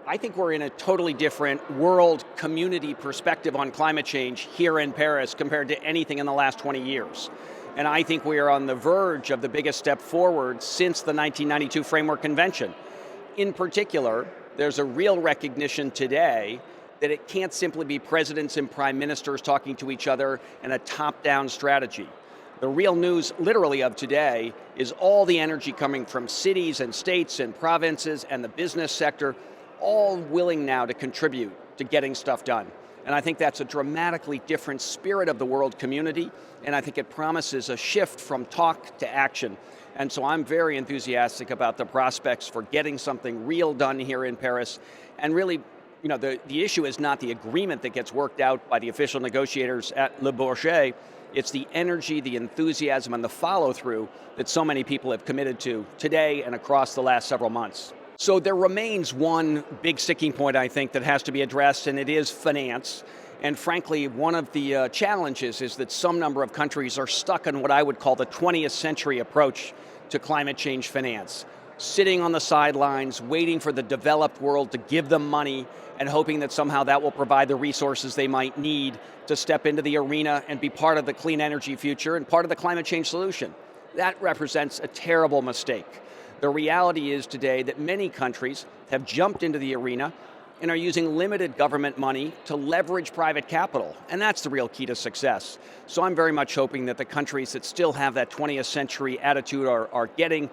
I think we're in a totally different world community perspective on climate change here in Paris compared to anything in the last 20 years. And I think we are on the verge of the biggest step forward since the 1992 Framework Convention. In particular, there's a real recognition today that it can't simply be presidents and prime ministers talking to each other in a top-down strategy. The real news, literally, of today is all the energy coming from cities and states and provinces and the business sector, all willing now to contribute to getting stuff done. And I think that's a dramatically different spirit of the world community, and I think it promises a shift from talk to action. And so I'm very enthusiastic about the prospects for getting something real done here in Paris. And really, the issue is not the agreement that gets worked out by the official negotiators at Le Bourget. It's the energy, the enthusiasm, and the follow-through that so many people have committed to today and across the last several months. So there remains one big sticking point, I think, that has to be addressed, and it is finance. And frankly, one of the challenges is that some number of countries are stuck in what I would call the 20th century approach to climate change finance, sitting on the sidelines, waiting for the developed world to give them money and hoping that somehow that will provide the resources they might need to step into the arena and be part of the clean energy future and part of the climate change solution. That represents a terrible mistake. The reality is today that many countries have jumped into the arena and are using limited government money to leverage private capital, and that's the real key to success. So I'm very much hoping that the countries that still have that 20th century attitude are getting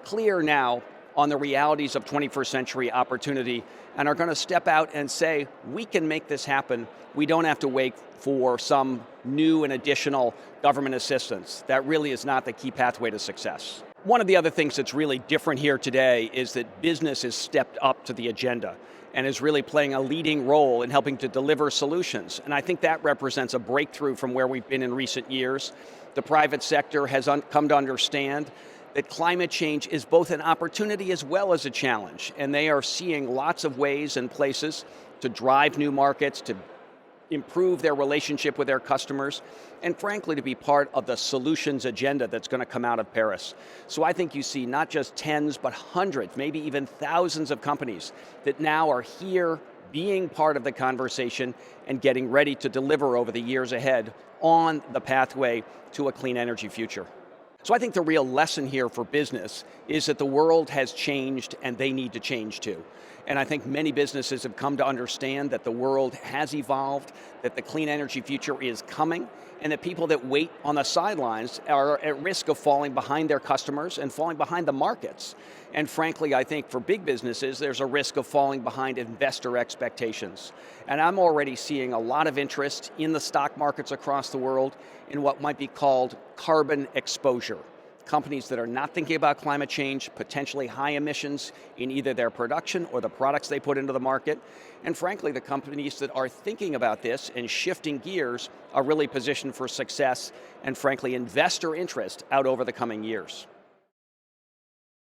clear now on the realities of 21st century opportunity and are going to step out and say, we can make this happen. We don't have to wait for some new and additional government assistance. That really is not the key pathway to success. One of the other things that's really different here today is that business has stepped up to the agenda and is really playing a leading role in helping to deliver solutions. And I think that represents a breakthrough from where we've been in recent years. The private sector has come to understand that climate change is both an opportunity as well as a challenge. And they are seeing lots of ways and places to drive new markets, to improve their relationship with their customers, and frankly, to be part of the solutions agenda that's going to come out of Paris. So I think you see not just tens, but hundreds, maybe even thousands of companies that now are here being part of the conversation and getting ready to deliver over the years ahead on the pathway to a clean energy future. So I think the real lesson here for business is that the world has changed and they need to change too. And I think many businesses have come to understand that the world has evolved, that the clean energy future is coming, and that people that wait on the sidelines are at risk of falling behind their customers and falling behind the markets. And frankly, I think for big businesses, there's a risk of falling behind investor expectations. And I'm already seeing a lot of interest in the stock markets across the world in what might be called carbon exposure. Companies that are not thinking about climate change, potentially high emissions in either their production or the products they put into the market. And frankly, the companies that are thinking about this and shifting gears are really positioned for success and frankly, investor interest out over the coming years.